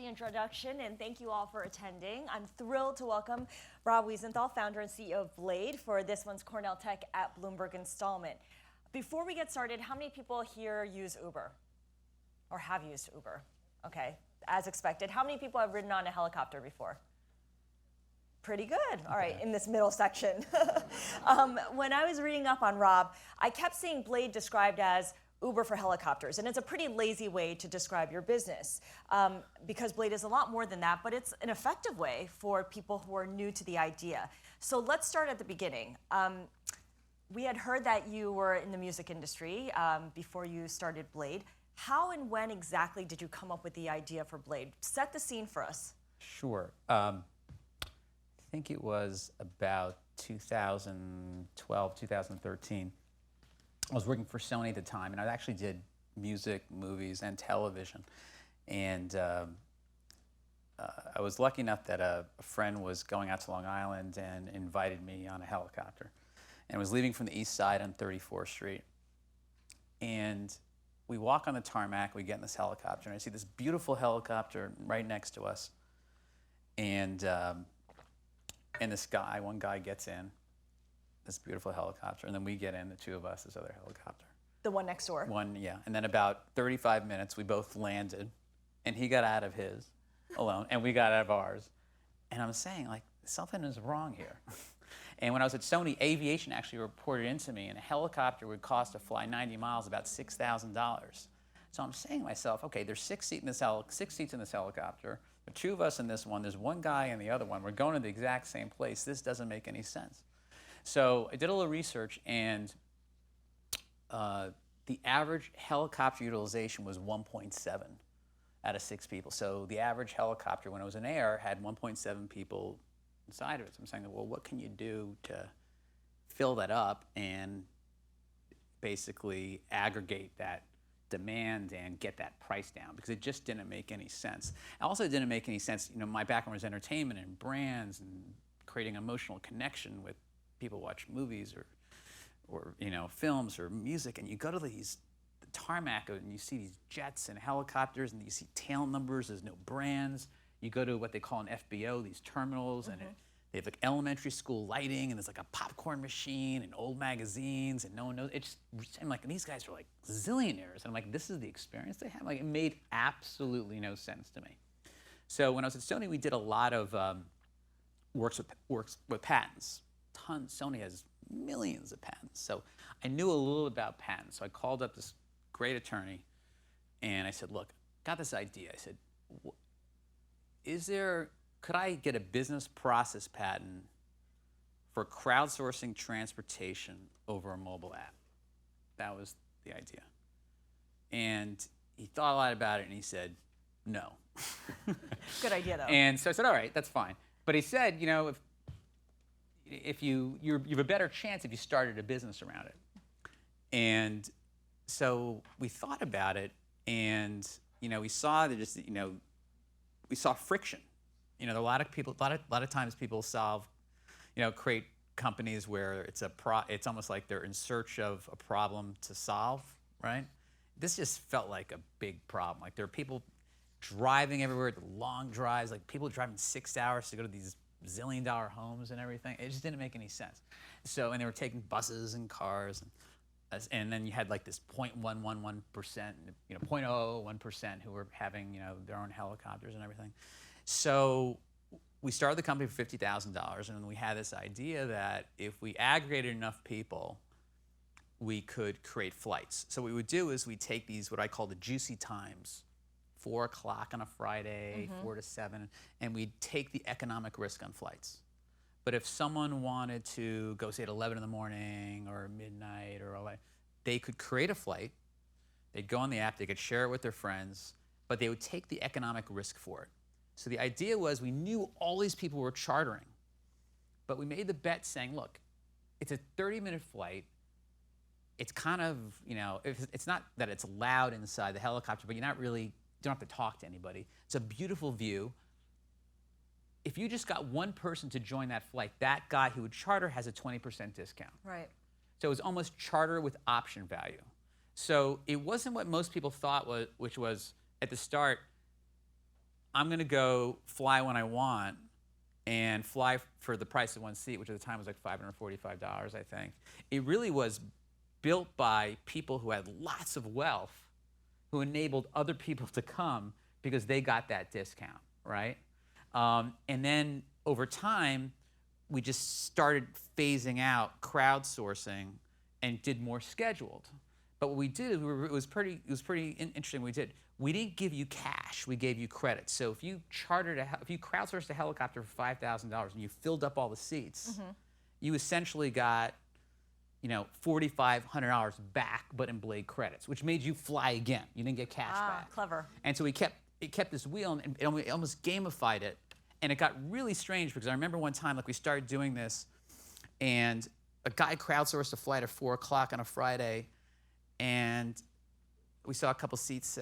the introduction, and thank you all for attending. I'm thrilled to welcome Rob Wiesenthal, founder and CEO of Blade, for this one's Cornell Tech at Bloomberg installment. Before we get started, how many people here use Uber? Or have used Uber? Okay, as expected. How many people have ridden on a helicopter before? Pretty good. All right, in this middle section. When I was reading up on Rob, I kept seeing Blade described as Uber for helicopters, and it's a pretty lazy way to describe your business because Blade is a lot more than that, but it's an effective way for people who are new to the idea. So let's start at the beginning. We had heard that you were in the music industry before you started Blade. How and when exactly did you come up with the idea for Blade? Set the scene for us. Sure. I think it was about 2012, 2013. I was working for Sony at the time, and I actually did music, movies, and television. And I was lucky enough that a friend was going out to Long Island and invited me on a helicopter. And was leaving from the east side on 34th Street. And we walk on the tarmac, we get in this helicopter, and I see this beautiful helicopter right next to us. And this guy, one guy gets in, this beautiful helicopter, and then we get in, the two of us, this other helicopter. The one next door? One, yeah. And then about 35 minutes, we both landed, and he got out of his alone, and we got out of ours. And I'm saying, like, something is wrong here. And when I was at Sony, aviation actually reported into me, and a helicopter would cost to fly 90 miles about $6,000. So I'm saying to myself, okay, there's six seats in this helicopter. The two of us in this one, there's one guy in the other one. We're going to the exact same place. This doesn't make any sense. So I did a little research, and the average helicopter utilization was 1.7 out of 6 people. So the average helicopter, when it was in air, had 1.7 people inside of it. So I'm saying, well, what can you do to fill that up and basically aggregate that demand and get that price down? Because it just didn't make any sense. Also, it didn't make any sense. You know, my background was entertainment and brands and creating emotional connection with people who watch movies or you know, films or music, and you go to the tarmac and you see these jets and helicopters and you see tail numbers. There's no brands. You go to what they call an FBO, these terminals, and they have like elementary school lighting, and there's like a popcorn machine and old magazines, and no one knows. It's I'm like, and these guys are like zillionaires, and I'm like, this is the experience they have. Like, it made absolutely no sense to me. So when I was at Sony, we did a lot of works with patents. Tons. Sony has millions of patents, so I knew a little about patents. So I called up this great attorney, and I said, look, got this idea. I said, could I get a business process patent for crowdsourcing transportation over a mobile app? That was the idea. And he thought a lot about it, and he said, no. Good idea, though. And so I said, all right, that's fine. But he said, you know, if you have a better chance if you started a business around it. And so we thought about it, and you know, we saw that just, you know, we saw friction. You know, a lot of times people create companies where it's almost like they're in search of a problem to solve, right? This just felt like a big problem. Like, there are people driving everywhere, the long drives, like people driving 6 hours to go to these zillion-dollar homes and everything. It just didn't make any sense. So, and they were taking buses and cars, and then you had like this 0.111%, you know, 0.001% who were having, you know, their own helicopters and everything. So we started the company for $50,000, and we had this idea that if we aggregated enough people, we could create flights. So what we would do is we'd take these, what I call the juicy times, 4 o'clock on a Friday, 4 to 7, and we'd take the economic risk on flights. But if someone wanted to go, say, at 11 in the morning or midnight or all that, they could create a flight. They'd go on the app. They could share it with their friends, but they would take the economic risk for it. So the idea was, we knew all these people were chartering, but we made the bet saying, look, it's a 30-minute flight. It's kind of, you know, it's not that it's loud inside the helicopter, but you don't have to talk to anybody. It's a beautiful view. If you just got one person to join that flight, that guy who would charter has a 20% discount. Right. So it was almost charter with option value. So it wasn't what most people thought was, which was at the start, I'm going to go fly when I want and fly for the price of one seat, which at the time was like $545, I think. It really was built by people who had lots of wealth, who enabled other people to come because they got that discount, right? And then over time, we just started phasing out crowdsourcing and did more scheduled. But what we did, it was pretty interesting. We didn't give you cash. We gave you credit. So if you crowdsourced a helicopter for $5,000 and you filled up all the seats, you essentially got, 4,500 back, but in Blade credits, which made you fly again. You didn't get cash back. Clever. And so it kept this wheel, and it almost gamified it. And it got really strange because I remember one time, we started doing this, and a guy crowdsourced a flight at 4 o'clock on a Friday, and we saw a couple seats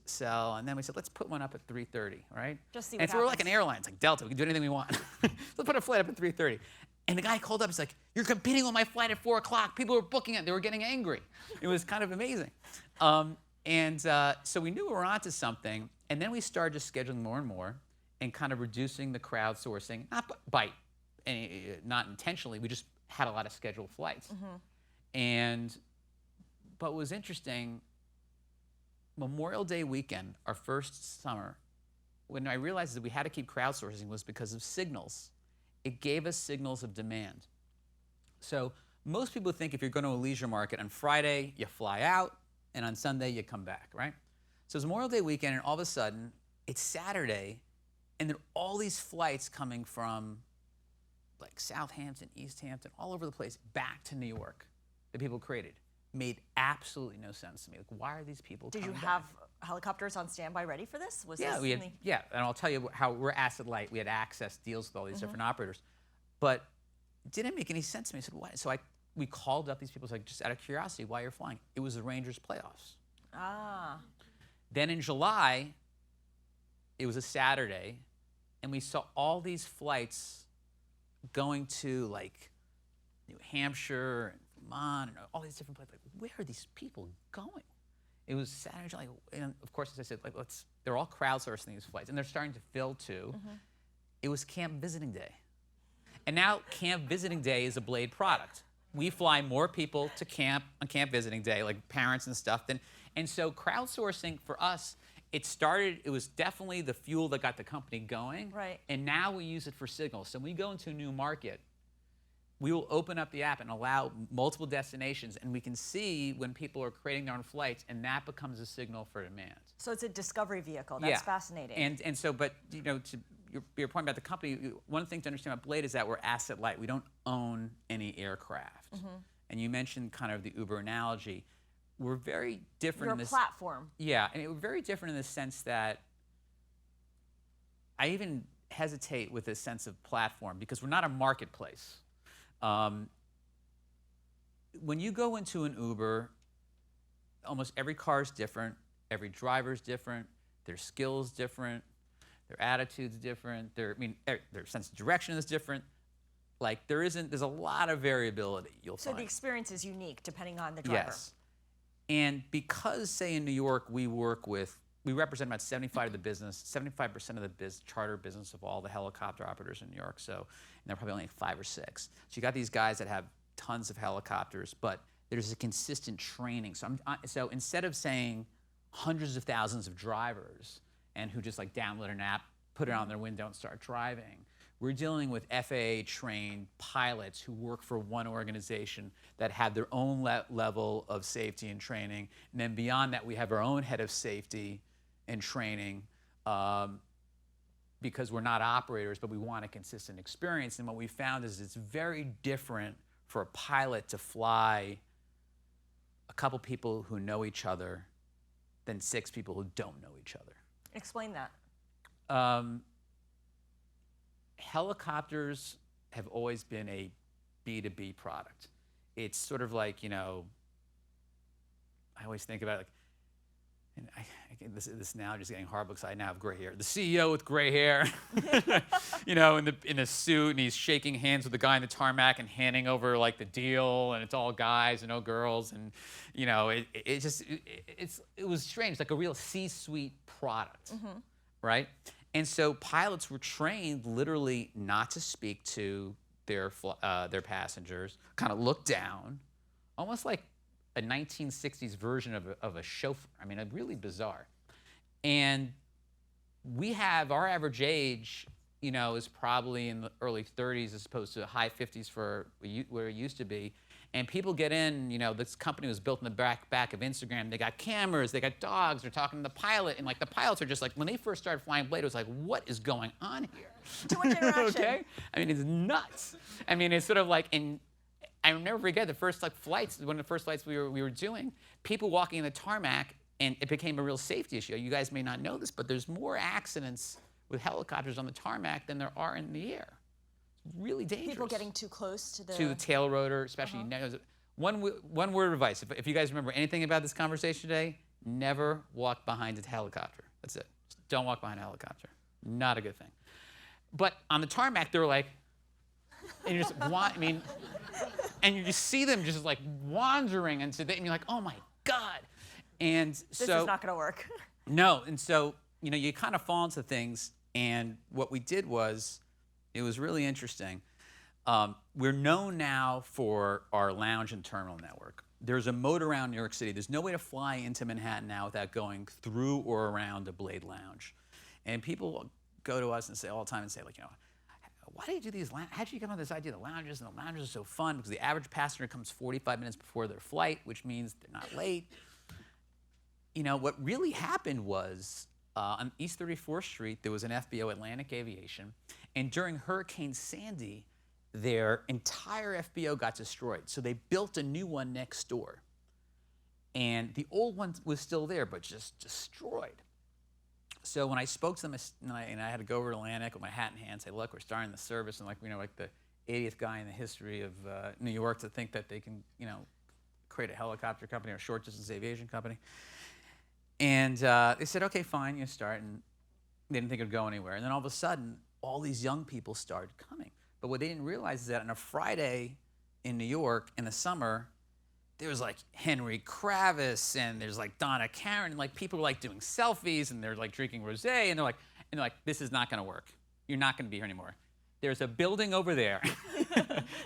sell, and then we said, let's put one up at 3:30, right? Just see what and so we're like an airline. It's like Delta. We can do anything we want. Let's put a flight up at 3:30. And the guy called up. He's like, you're competing with my flight at 4 o'clock. People were booking it. They were getting angry. It was kind of amazing. So we knew we were onto something, and then we started just scheduling more and more and kind of reducing the crowdsourcing, not intentionally. We just had a lot of scheduled flights. But what was interesting, Memorial Day weekend, our first summer, when I realized that we had to keep crowdsourcing was because of signals. It gave us signals of demand. So most people think if you're going to a leisure market, on Friday you fly out, and on Sunday you come back, right? So it's Memorial Day weekend, and all of a sudden, it's Saturday, and there are all these flights coming from Southampton, East Hampton, all over the place, back to New York that people created. Made absolutely no sense to me. Why are these people coming back? Did you have helicopters on standby ready for this? Yeah, and I'll tell you how we're asset light. We had access deals with all these different operators. But it didn't make any sense to me. I said, what? So we called up these people, just out of curiosity, why you're flying. It was the Rangers playoffs. Then in July, it was a Saturday, and we saw all these flights going to New Hampshire and Vermont and all these different places. Where are these people going? It was Saturday, July, and of course, as I said, they're all crowdsourcing these flights, and they're starting to fill too. It was Camp Visiting Day, and now Camp Visiting Day is a Blade product. We fly more people to camp on Camp Visiting Day, like parents and stuff. And so crowdsourcing for us, it was definitely the fuel that got the company going. Right. And now we use it for signals. So when we go into a new market, we will open up the app and allow multiple destinations, and we can see when people are creating their own flights, and that becomes a signal for demand. So it's a discovery vehicle. That's fascinating. And so, but to your point about the company, one of the things to understand about Blade is that we're asset light. We don't own any aircraft. And you mentioned kind of the Uber analogy. We're very different in this. You're a platform. Yeah, and we're very different in the sense that I even hesitate with this sense of platform because we're not a marketplace. When you go into an Uber, almost every car is different, every driver is different, their skills different, their attitude's different, their sense of direction is different. There's a lot of variability you'll find. So the experience is unique depending on the driver. Yes. And because, say, in New York, we represent about 75% of the charter business of all the helicopter operators in New York. So, and there are probably only 5 or 6. So you got these guys that have tons of helicopters, but there's a consistent training. So instead of saying hundreds of thousands of drivers and who just download an app, put it on their window and start driving, we're dealing with FAA-trained pilots who work for one organization that have their own level of safety and training. And then beyond that, we have our own head of safety and training because we're not operators, but we want a consistent experience. And what we found is it's very different for a pilot to fly a couple people who know each other than 6 people who don't know each other. Explain that. Helicopters have always been a B2B product. It's sort of like, I always think about it and this analogy is getting horrible because I now have gray hair. The CEO with gray hair, in the suit, and he's shaking hands with the guy in the tarmac and handing over the deal, and it's all guys and no girls, and it was strange, like a real C-suite product, right? And so pilots were trained literally not to speak to their passengers, kind of look down, almost like a 1960s version of a chauffeur. I mean, really bizarre. And we have our average age, is probably in the early 30s as opposed to high 50s for where it used to be. And people get in, this company was built in the back of Instagram. They got cameras, they got dogs, they're talking to the pilot. And like the pilots are just like, when they first started flying Blade, it was like, what is going on here? Too much interaction. Okay? I mean, it's nuts. I mean, it's sort of like, and I never forget the first flights, one of the first flights we were doing, people walking in the tarmac, and it became a real safety issue. You guys may not know this, but there's more accidents with helicopters on the tarmac than there are in the air. Really dangerous. People getting too close to the tail rotor, especially. One word of advice: if you guys remember anything about this conversation today, never walk behind a helicopter. That's it. Just don't walk behind a helicopter. Not a good thing. But on the tarmac, they were like, and you just and you just see them just like wandering, and you're like, oh my God. And this is not going to work. No, and so you kind of fall into things. And what we did was, it was really interesting. We're known now for our lounge and terminal network. There's a moat around New York City. There's no way to fly into Manhattan now without going through or around a Blade lounge. And people go to us and say all the time and say, like, why do you do these lounges? How did you come up with this idea of the lounges? And the lounges are so fun because the average passenger comes 45 minutes before their flight, which means they're not late. What really happened was, on East 34th Street, there was an FBO, Atlantic Aviation, and during Hurricane Sandy, their entire FBO got destroyed. So they built a new one next door. And the old one was still there, but just destroyed. So when I spoke to them, and I had to go over to Atlantic with my hat in hand and say, look, we're starting the service, and like the 80th guy in the history of New York to think that they can, create a helicopter company or a short distance aviation company. And they said, okay, fine, you start. And they didn't think it would go anywhere. And then all of a sudden, all these young people started coming. But what they didn't realize is that on a Friday in New York in the summer, there was like Henry Kravis and there's like Donna Karan, and like people were like doing selfies and they're like drinking rosé, and they're like, this is not going to work. You're not going to be here anymore. There's a building over there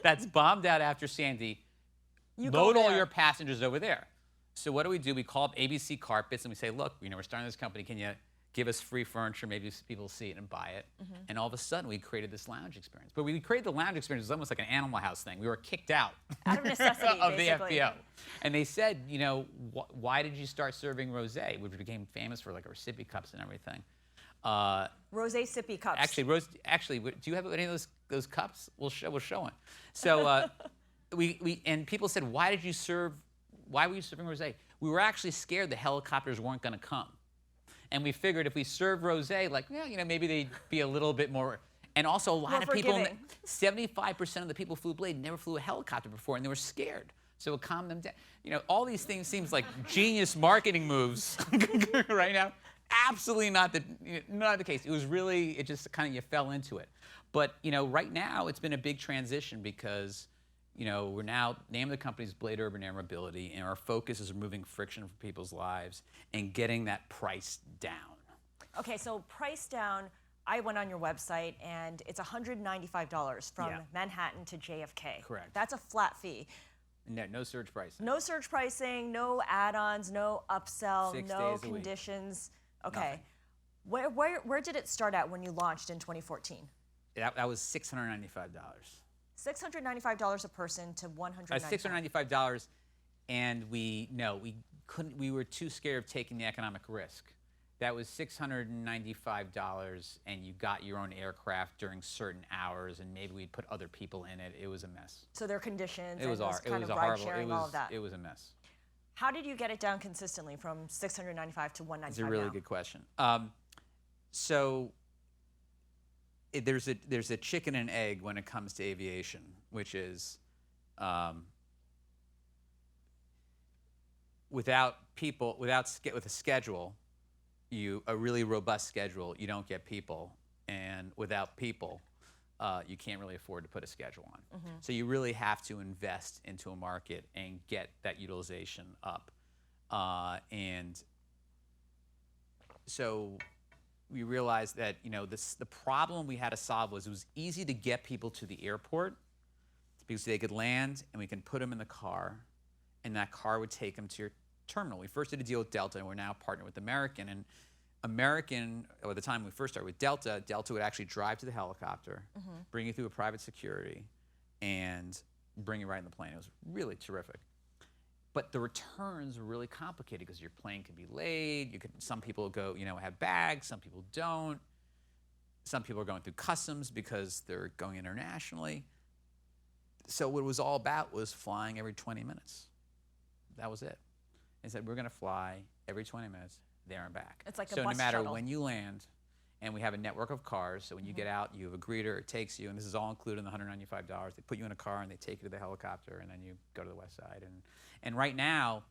that's bombed out after Sandy. Load all your passengers over there. So what do? We call up ABC Carpets and we say, look, we're starting this company. Can you give us free furniture? Maybe people see it and buy it. And all of a sudden, we created this lounge experience. But we created the lounge experience. It was almost like an Animal House thing. We were kicked out of necessity, of basically. the FBO. And they said, why did you start serving rosé, which became famous for like our sippy cups and everything. Rosé sippy cups. Actually, do you have any of those cups? We'll show one. So and people said, why were you serving rosé? We were actually scared the helicopters weren't going to come. And we figured if we serve rosé, maybe they'd be a little bit more. And also a lot of people, 75% of the people who flew Blade never flew a helicopter before, and they were scared. So it calmed them down. All these things seems like genius marketing moves right now. Absolutely not the case. It was really, it just kind of, you fell into it. But, right now it's been a big transition because, we're now, name of the company is Blade Urban Air Mobility, and our focus is removing friction from people's lives and getting that price down. Okay, so price down, I went on your website, and it's $195 from Manhattan to JFK. Correct. That's a flat fee. No surge pricing. No surge pricing, no add-ons, no upsell, 6 no days a week. conditions. Okay. Nothing. Where did it start at when you launched in 2014? That was $695. $695 a person to $195. $695, and we couldn't. We were too scared of taking the economic risk. That was $695, and you got your own aircraft during certain hours, and maybe we'd put other people in it. It was a mess. So there are conditions. It was kind of ride sharing, all of that. It was a mess. How did you get it down consistently from $695 to $195? It's a really good question. There's a chicken and egg when it comes to aviation, which is with a schedule, a really robust schedule, you don't get people, and without people, you can't really afford to put a schedule on. So you really have to invest into a market and get that utilization up, and so we realized that the problem we had to solve was it was easy to get people to the airport because they could land and we can put them in the car, and that car would take them to your terminal. We first did a deal with Delta, and we're now partnered with American. And American, at the time we first started with Delta, Delta would actually drive to the helicopter, bring you through a private security, and bring you right in the plane. It was really terrific. But the returns were really complicated because your plane could be late. Some people go, have bags. Some people don't. Some people are going through customs because they're going internationally. So what it was all about was flying every 20 minutes. That was it. They said, we're going to fly every 20 minutes, there and back. It's like a so bus no matter shuttle. when you land, and we have a network of cars, so when you get out, you have a greeter, it takes you, and this is all included in the $195. They put you in a car and they take you to the helicopter, and then you go to the west side. And right now,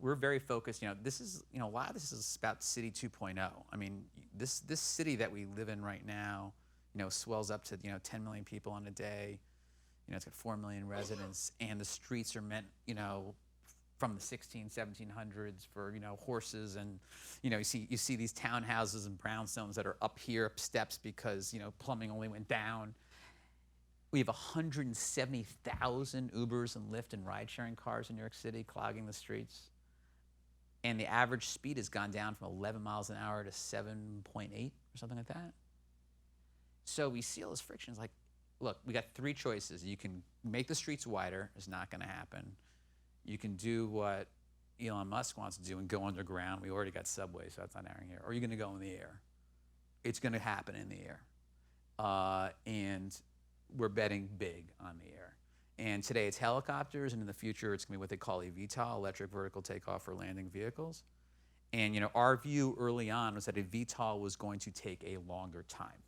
we're very focused. This is, a lot of this is about City 2.0. I mean, this city that we live in right now, swells up to 10 million people on a day. It's got 4 million residents, and the streets are meant, from the 1700s for horses, and you see these townhouses and brownstones that are up here up steps because plumbing only went down. We have 170,000 Ubers and Lyft and ride-sharing cars in New York City clogging the streets, and the average speed has gone down from 11 miles an hour to 7.8 or something like that. So we see all those frictions. Like, look, we got three choices. You can make the streets wider. It's not going to happen. You can do what Elon Musk wants to do and go underground. We already got subways, so that's not happening here. Or you're going to go in the air. It's going to happen in the air. And we're betting big on the air. And today it's helicopters, and in the future it's going to be what they call eVTOL, electric vertical takeoff or landing vehicles. And our view early on was that eVTOL was going to take a longer time.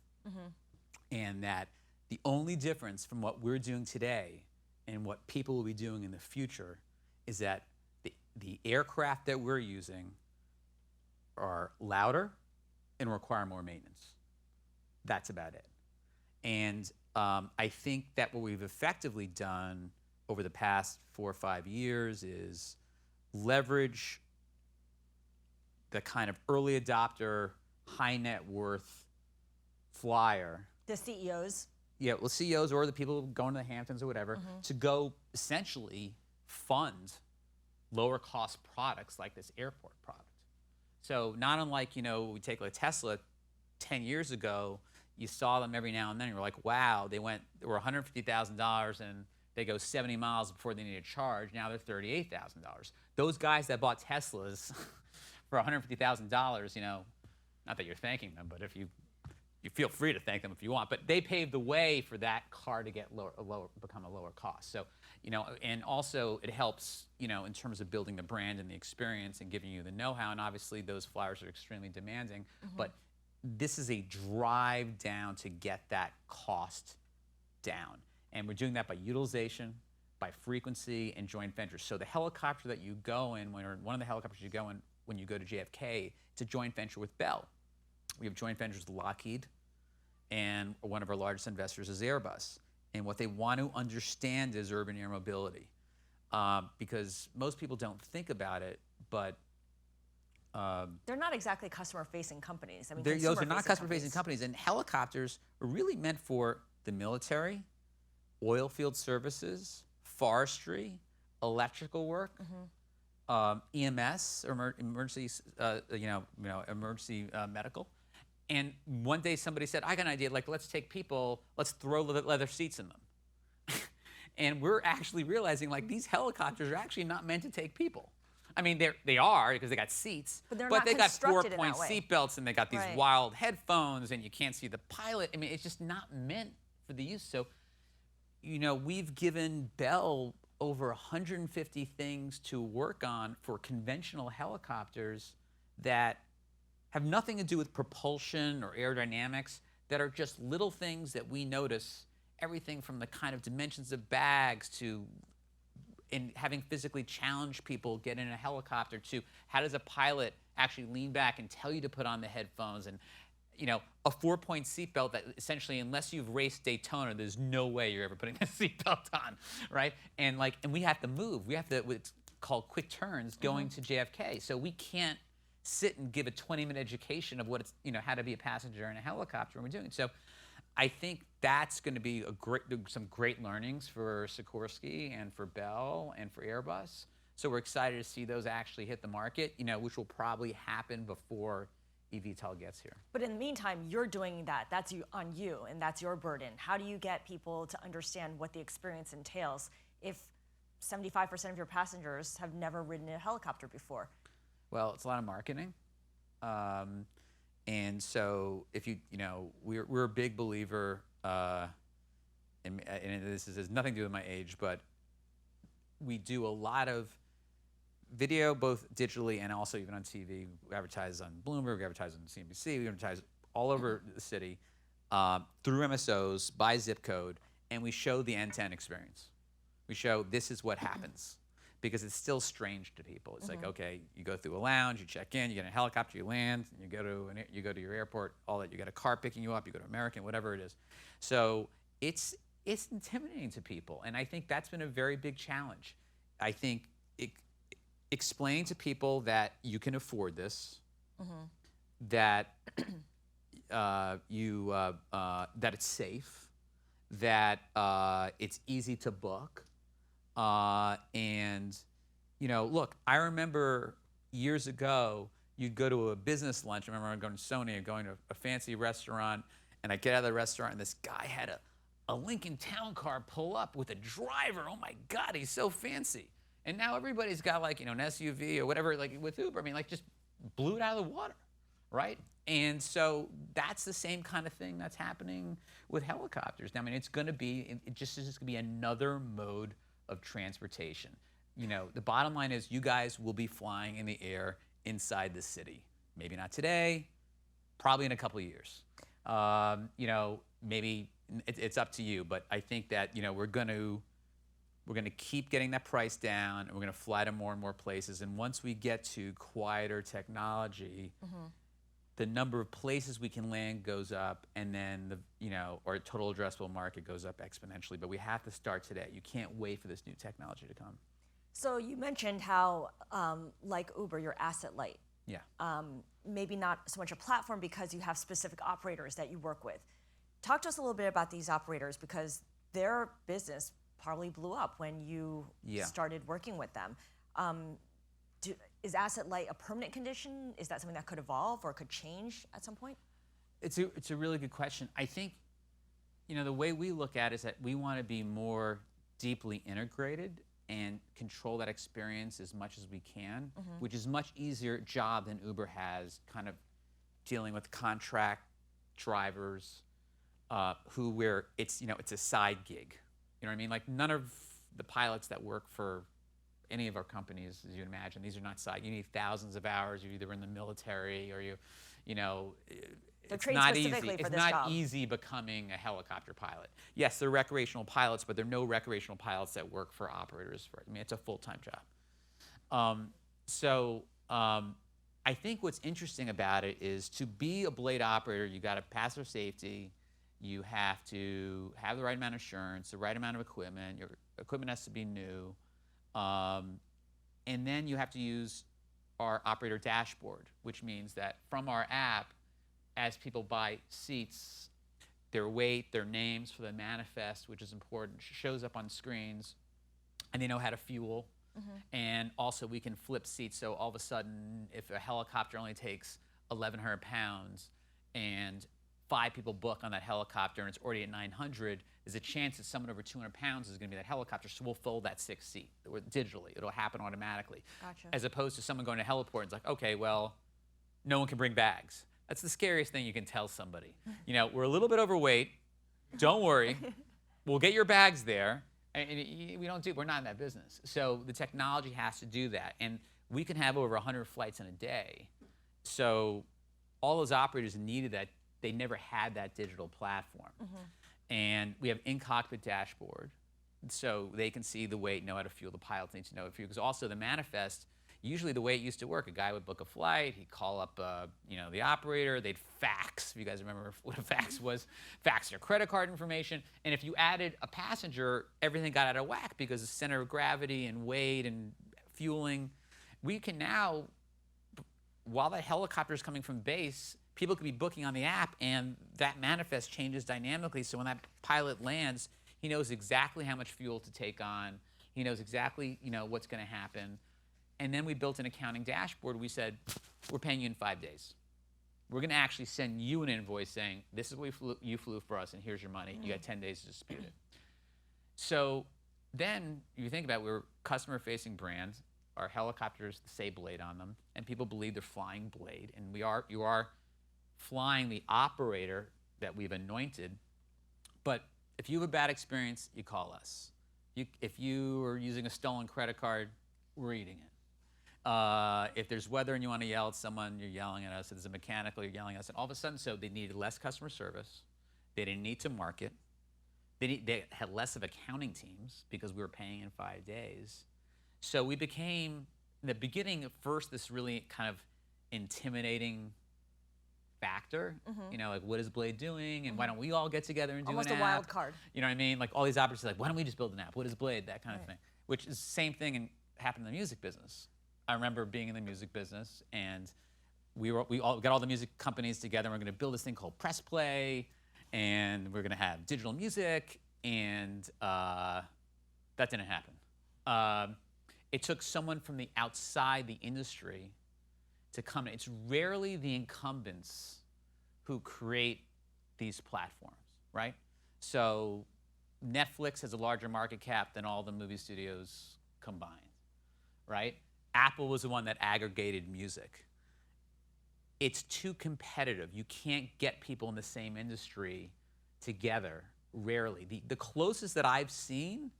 And that the only difference from what we're doing today and what people will be doing in the future is that the aircraft that we're using are louder and require more maintenance. That's about it. And I think that what we've effectively done over the past 4 or 5 years is leverage the kind of early adopter, high net worth flyer. The CEOs. Yeah, well, CEOs or the people going to the Hamptons or whatever, to go essentially fund lower cost products like this airport product. So not unlike, we take like Tesla 10 years ago, you saw them every now and then, and you're like, wow, they were $150,000 and they go 70 miles before they need a charge. Now they're $38,000. Those guys that bought Teslas for $150,000, not that you're thanking them, but if you feel free to thank them if you want, but they paved the way for that car to get become a lower cost. So, and also it helps, in terms of building the brand and the experience and giving you the know-how. And obviously those flyers are extremely demanding, but this is a drive down to get that cost down. And we're doing that by utilization, by frequency, and joint ventures. So the helicopter that you go in, or one of the helicopters you go in when you go to JFK, it's a joint venture with Bell. We have joint ventures with Lockheed, and one of our largest investors is Airbus. And what they want to understand is urban air mobility, because most people don't think about it, but they're not exactly customer-facing companies. I mean, those are not customer-facing companies. And helicopters are really meant for the military, oil field services, forestry, electrical work, EMS, emergency, emergency medical. And one day somebody said, I got an idea, like, let's take people, let's throw leather seats in them. And we're actually realizing, like, these helicopters are actually not meant to take people. I mean, they are because they got seats, but they got constructed 4-point seat belts, and they got these wild headphones, and you can't see the pilot. I mean, it's just not meant for the use. So, we've given Bell over 150 things to work on for conventional helicopters that have nothing to do with propulsion or aerodynamics, that are just little things that we notice, everything from the kind of dimensions of bags to in having physically challenged people get in a helicopter to how does a pilot actually lean back and tell you to put on the headphones, and a 4-point seatbelt that essentially, unless you've raced Daytona, there's no way you're ever putting a seatbelt on, right? And we have to move. We have to, what's called quick turns going to JFK. So we can't sit and give a 20-minute education of what it's, how to be a passenger in a helicopter, and we're doing it. So I think that's going to be some great learnings for Sikorsky and for Bell and for Airbus. So we're excited to see those actually hit the market, which will probably happen before eVTOL gets here. But in the meantime, you're doing that. That's on you, and that's your burden. How do you get people to understand what the experience entails if 75% of your passengers have never ridden a helicopter before? Well, it's a lot of marketing. And so if we're a big believer, and this has nothing to do with my age, but we do a lot of video, both digitally and also even on TV. We advertise on Bloomberg, we advertise on CNBC, we advertise all over the city through MSOs, by zip code, and we show the end-to-end experience. We show this is what happens, because it's still strange to people. It's like, okay, you go through a lounge, you check in, you get in a helicopter, you land, you go to your airport, all that. You got a car picking you up, you go to American, whatever it is. So it's intimidating to people, and I think that's been a very big challenge. I think explaining to people that you can afford this, that that it's safe, that it's easy to book, and look, I remember years ago you'd go to a business lunch. I remember going to Sony and going to a fancy restaurant, and I get out of the restaurant and this guy had a Lincoln Town Car pull up with a driver. Oh my God, he's so fancy. And now everybody's got like, an SUV or whatever, like with Uber. I mean, like just blew it out of the water, right? And so that's the same kind of thing that's happening with helicopters. Now, I mean, it's just going to be another mode of transportation. The bottom line is you guys will be flying in the air inside the city. Maybe not today, probably in a couple of years. Maybe it's up to you, but I think that, we're going to keep getting that price down, and we're going to fly to more and more places. And once we get to quieter technology, the number of places we can land goes up, and then our total addressable market goes up exponentially. But we have to start today. You can't wait for this new technology to come. So you mentioned how, like Uber, you're asset light. Yeah. Maybe not so much a platform because you have specific operators that you work with. Talk to us a little bit about these operators, because their business probably blew up when you started working with them. Is asset light a permanent condition? Is that something that could evolve or could change at some point? It's a really good question. I think, the way we look at it is that we want to be more deeply integrated and control that experience as much as we can, which is a much easier job than Uber has, kind of dealing with contract drivers where it's a side gig. You know what I mean? Like none of the pilots that work for any of our companies, as you can imagine, these are not side. You need thousands of hours. You're either in the military or it's not easy. It's not easy becoming a helicopter pilot. Yes, they're recreational pilots, but there are no recreational pilots that work for operators. It's a full-time job. I think what's interesting about it is to be a Blade operator, you got to pass their safety. You have to have the right amount of insurance, the right amount of equipment. Your equipment has to be new. And then you have to use our operator dashboard, which means that from our app, as people buy seats, their weight, their names for the manifest, which is important, shows up on screens, and they know how to fuel. And also we can flip seats, so all of a sudden, if a helicopter only takes 1,100 pounds and 5 people book on that helicopter and it's already at 900, there's a chance that someone over 200 pounds is going to be that helicopter, so we'll fill that 6th seat digitally. It'll happen automatically. Gotcha. As opposed to someone going to heliport and it's like, okay, well, no one can bring bags. That's the scariest thing you can tell somebody. We're a little bit overweight. Don't worry. We'll get your bags there. And we're not in that business. So the technology has to do that. And we can have over 100 flights in a day. So all those operators needed that. They never had that digital platform. And we have in-cockpit dashboard. So they can see the weight, know how to fuel. The pilots need to know how to fuel. Because also the manifest, usually the way it used to work, a guy would book a flight, he'd call up the operator, they'd fax, if you guys remember what a fax was, fax their credit card information. And if you added a passenger, everything got out of whack because the center of gravity and weight and fueling. We can now while that helicopter is coming from base, people could be booking on the app, and that manifest changes dynamically. So when that pilot lands, he knows exactly how much fuel to take on. He knows exactly, what's going to happen. And then we built an accounting dashboard. We said, we're paying you in 5 days. We're going to actually send you an invoice saying, this is what you flew for us, and here's your money. You got 10 days to dispute it. So then, if you think about it, we're a customer-facing brand. Our helicopters say Blade on them, and people believe they're flying Blade. And you are flying the operator that we've anointed. But if you have a bad experience, you call us. If you are using a stolen credit card, we're eating it. If there's weather and you want to yell at someone, you're yelling at us. If there's a mechanical, you're yelling at us. And all of a sudden, so they needed less customer service. They didn't need to market. They had less of accounting teams because we were paying in 5 days. So we became, in the beginning, at first, this really kind of intimidating factor. Like, what is Blade doing? And why don't we all get together and do almost an app? a wild card. You know what I mean? Like, all these operators are like, why don't we just build an app? What is Blade? That kind of thing. Which is the same thing happened in the music business. I remember being in the music business, and we all got all the music companies together, and we're going to build this thing called Press Play, and we're going to have digital music, and that didn't happen. It took someone from the outside the industry to come in. It's rarely the incumbents who create these platforms, right? So Netflix has a larger market cap than all the movie studios combined, right? Apple was the one that aggregated music. It's too competitive. You can't get people in the same industry together, rarely. The closest that I've seen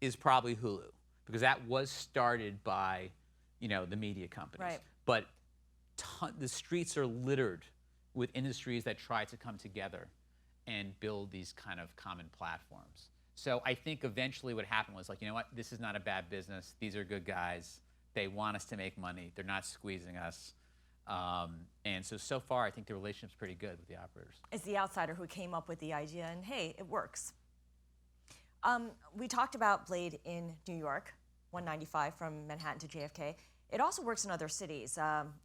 is probably Hulu, because that was started by, the media companies. Right. But the streets are littered with industries that try to come together and build these kind of common platforms. So I think eventually what happened was like, you know what, this is not a bad business. These are good guys. They want us to make money. They're not squeezing us. And so far, I think the relationship's pretty good with the operators. It's the outsider who came up with the idea, and hey, it works. We talked about Blade in New York, 195 from Manhattan to JFK. It also works in other cities.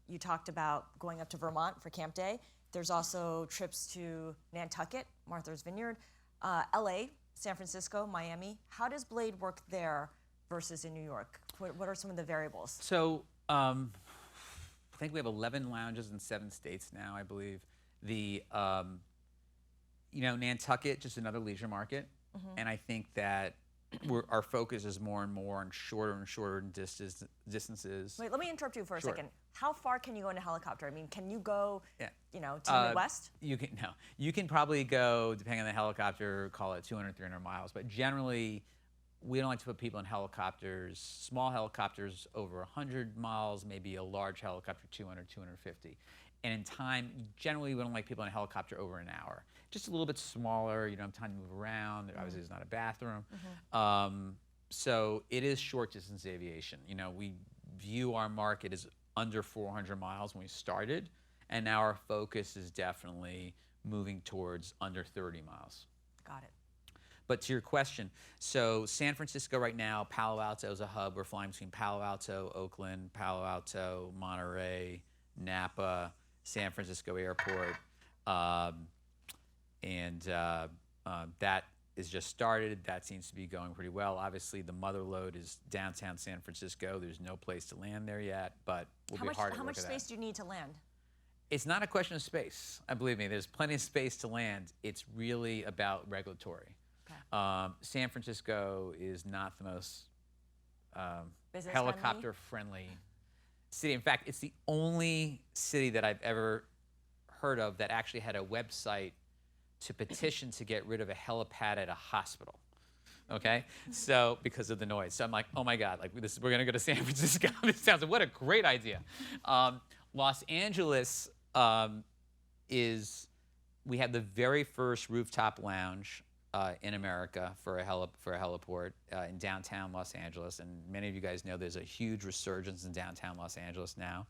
You talked about going up to Vermont for Camp Day. There's also trips to Nantucket, Martha's Vineyard, LA, San Francisco, Miami. How does Blade work there versus in New York? What are some of the variables? So I think we have 11 lounges in 7 states now, I believe. Nantucket, just another leisure market. And I think that our focus is more and more on shorter and shorter distances. Wait, let me interrupt you for a Sure. second. How far can you go in a helicopter? I mean, can you go, to the Midwest? You can probably go, depending on the helicopter, call it 200, 300 miles. But generally, we don't like to put people in helicopters, small helicopters over 100 miles, maybe a large helicopter 200, 250. And in time, generally, we don't like people in a helicopter over an hour. Just a little bit smaller, you don't have time to move around. Obviously, there's not a bathroom. So it is short distance aviation. We view our market as under 400 miles when we started, and now our focus is definitely moving towards under 30 miles. Got it. But to your question, so San Francisco right now, Palo Alto is a hub. We're flying between Palo Alto, Oakland, Palo Alto, Monterey, Napa, San Francisco Airport. That is just started. That seems to be going pretty well. Obviously, the mother load is downtown San Francisco. There's no place to land there yet, but we'll be hard to work at that. How much space do you need to land? It's not a question of space. Believe me, there's plenty of space to land. It's really about regulatory. Okay. San Francisco is not the most helicopter-friendly city. In fact, it's the only city that I've ever heard of that actually had a website to petition to get rid of a helipad at a hospital. Okay, so because of the noise. So I'm like, oh my God, we're gonna go to San Francisco. This sounds like, what a great idea. Los Angeles we had the very first rooftop lounge in America for a heliport in downtown Los Angeles, and many of you guys know there's a huge resurgence in downtown Los Angeles now.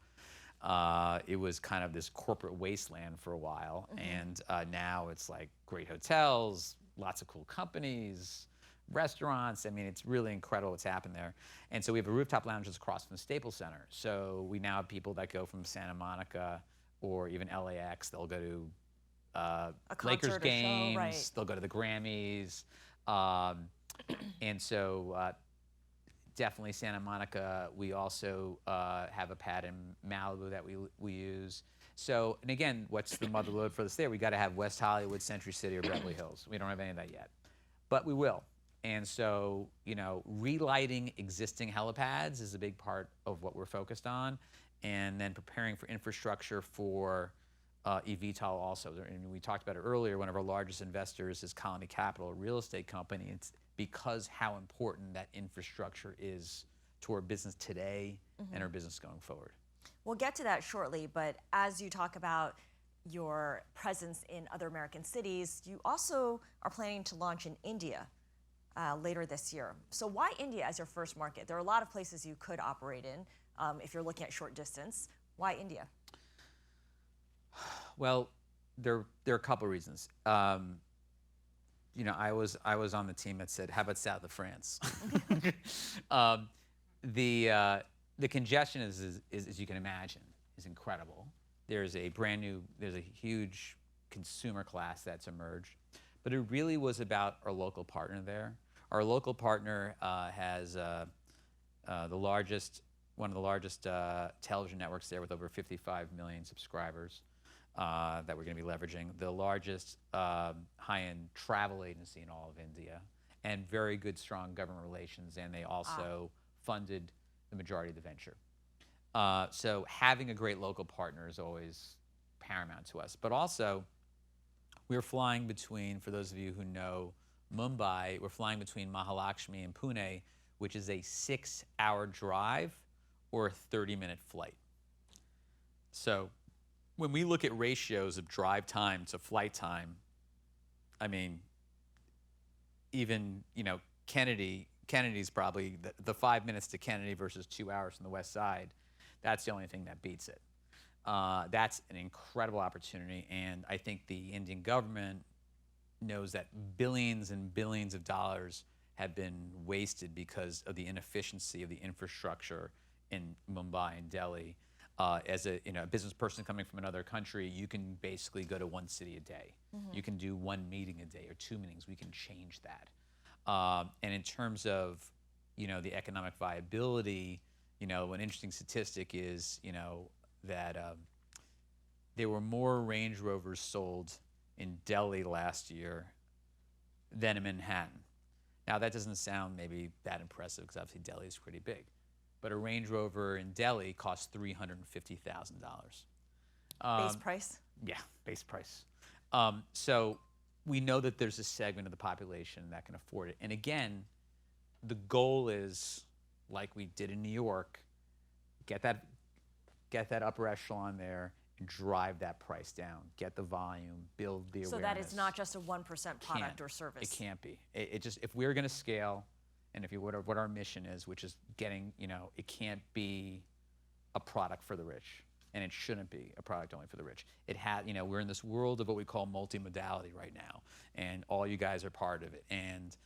It was kind of this corporate wasteland for a while, and now it's like great hotels, lots of cool companies, restaurants. I mean, it's really incredible what's happened there. And so we have a rooftop lounge that's across from the Staples Center. So we now have people that go from Santa Monica or even LAX. They'll go to Lakers games. Right. They'll go to the Grammys. And so definitely Santa Monica. We also have a pad in Malibu that we use. So, and again, what's the mother lode for us there? We got to have West Hollywood, Century City, or Beverly Hills. We don't have any of that yet, but we will. And so, relighting existing helipads is a big part of what we're focused on, and then preparing for infrastructure for eVTOL also. And we talked about it earlier. One of our largest investors is Colony Capital, a real estate company. It's because how important that infrastructure is to our business today and our business going forward. We'll get to that shortly, but as you talk about your presence in other American cities, you also are planning to launch in India later this year. So why India as your first market? There are a lot of places you could operate in if you're looking at short distance. Why India? Well, there are a couple of reasons. I was on the team that said, "How about south of France?" The congestion is, as you can imagine, is incredible. There's a huge consumer class that's emerged, but it really was about our local partner there. Our local partner has one of the largest television networks there with over 55 million subscribers that we're going to be leveraging. The largest high-end travel agency in all of India, and very good, strong government relations, and they also funded the majority of the venture. So having a great local partner is always paramount to us. But also, we're flying between, for those of you who know Mumbai, we're flying between Mahalakshmi and Pune, which is a 6-hour drive or a 30-minute flight. So when we look at ratios of drive time to flight time, I mean, even, Kennedy's probably the 5 minutes to Kennedy versus 2 hours from the west side. That's the only thing that beats it. That's an incredible opportunity, and I think the Indian government knows that billions and billions of dollars have been wasted because of the inefficiency of the infrastructure in Mumbai and Delhi. As a business person coming from another country, you can basically go to one city a day. You can do one meeting a day or 2 meetings. We can change that. And in terms of, the economic viability, an interesting statistic is, that there were more Range Rovers sold in Delhi last year than in Manhattan. Now, that doesn't sound maybe that impressive because obviously Delhi is pretty big. But a Range Rover in Delhi costs $350,000. Base price? Yeah, base price. So we know that there's a segment of the population that can afford it. And again, the goal is, like we did in New York, get that upper echelon there and drive that price down, get the volume, build the awareness. So that is not just a 1% product or service. It can't be. It just, if we're going to scale, and what our mission is, which is getting, it can't be a product for the rich. And it shouldn't be a product only for the rich. It has, we're in this world of what we call multimodality right now, and all you guys are part of it. And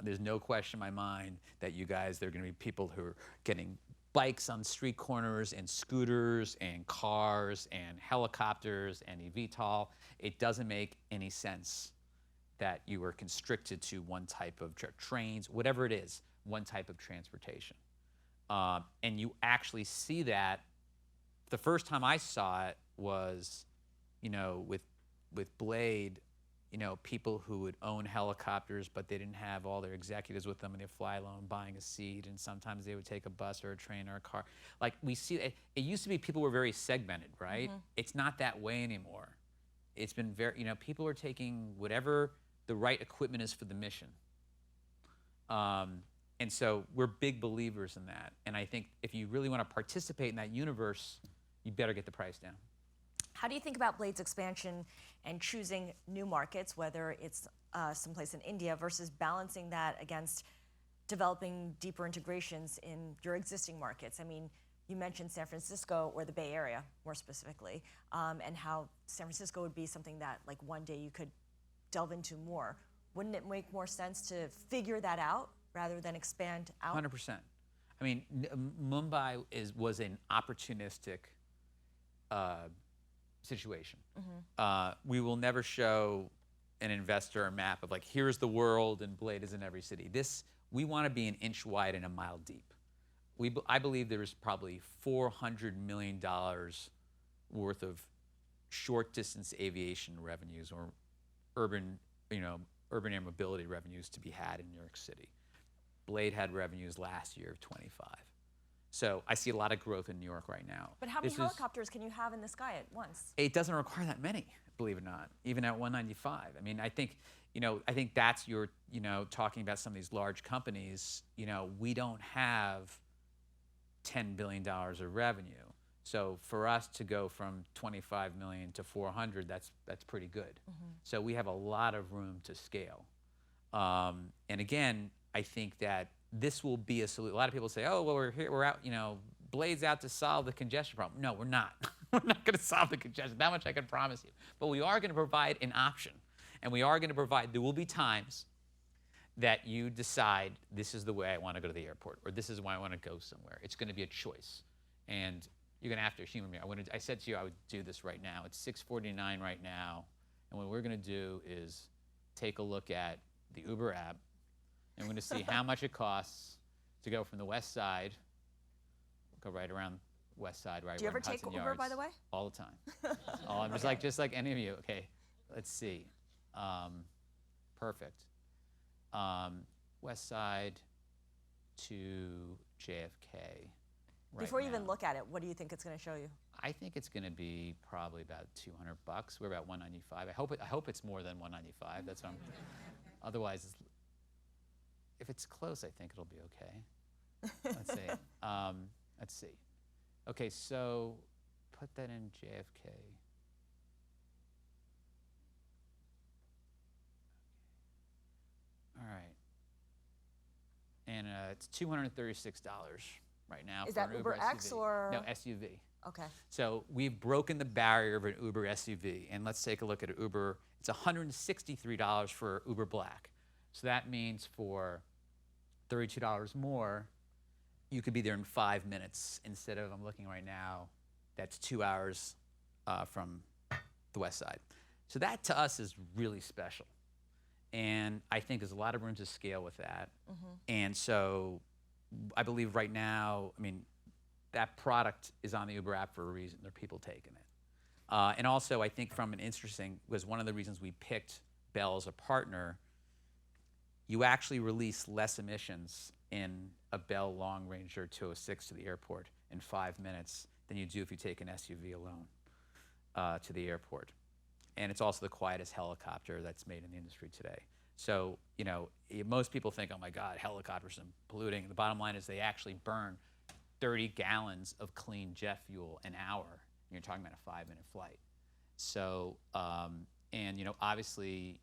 there's no question in my mind that you guys, there are going to be people who are getting bikes on street corners and scooters and cars and helicopters and eVTOL. It doesn't make any sense that you are constricted to one type of trains, whatever it is, one type of transportation. And you actually see that. The first time I saw it was, with Blade, people who would own helicopters, but they didn't have all their executives with them, and they'd fly alone buying a seat, and sometimes they would take a bus or a train or a car. Like, we see, it used to be people were very segmented, right? It's not that way anymore. It's been very, people are taking whatever the right equipment is for the mission. And so we're big believers in that. And I think if you really want to participate in that universe, you better get the price down. How do you think about Blade's expansion and choosing new markets, whether it's someplace in India versus balancing that against developing deeper integrations in your existing markets? I mean, you mentioned San Francisco or the Bay Area more specifically, and how San Francisco would be something that like one day you could delve into more. Wouldn't it make more sense to figure that out rather than expand out? 100%. I mean, Mumbai was an opportunistic situation. We will never show an investor a map of like, here's the world and Blade is in every city. We want to be an inch wide and a mile deep. I believe there is probably $400 million worth of short distance aviation revenues or urban air mobility revenues to be had in New York City. Blade had revenues last year of 25. So I see a lot of growth in New York right now. But how many helicopters can you have in the sky at once? It doesn't require that many, believe it or not, even at 195. I mean, I think that's your, talking about some of these large companies, we don't have $10 billion of revenue. So for us to go from 25 million to 400, that's pretty good. So we have a lot of room to scale. And again, I think that this will be a solution. A lot of people say, oh, well, we're out, Blade's out to solve the congestion problem. No, we're not. We're not going to solve the congestion. That much I can promise you. But we are going to provide an option. And we are going to provide, there will be times that you decide this is the way I want to go to the airport, or this is why I want to go somewhere. It's going to be a choice. And you're going to have to humor me. I said to you I would do this right now. It's 6:49 right now. And what we're going to do is take a look at the Uber app. And we're going to see how much it costs to go from the west side, go right around west side, right? Do you ever take Uber, by the way? All the time. I'm just like any of you. Okay, let's see. Perfect. West side to JFK. Before you even look at it, what do you think it's going to show you? I think it's going to be probably about $200. We're about 195. I hope it's more than 195. That's what I'm. Otherwise, if it's close, I think it'll be okay. Let's see. Let's see. Okay, so put that in JFK. All right. And it's $236 right now. Is for that an Uber X SUV. or? No, SUV. Okay. So we've broken the barrier of an Uber SUV. And let's take a look at an Uber. It's $163 for Uber Black. So that means for $32 more, you could be there in 5 minutes instead of, I'm looking right now, that's 2 hours from the west side. So that to us is really special. And I think there's a lot of room to scale with that. And so I believe right now, that product is on the Uber app for a reason. There are people taking it. And also, I think from an interesting, was one of the reasons we picked Bell as a partner, you actually release less emissions in a Bell Long Ranger 206 to the airport in 5 minutes than you do if you take an SUV alone to the airport. And it's also the quietest helicopter that's made in the industry today. So, most people think, oh my God, helicopters are polluting. The bottom line is they actually burn 30 gallons of clean jet fuel an hour. And you're talking about a 5-minute flight. So, obviously,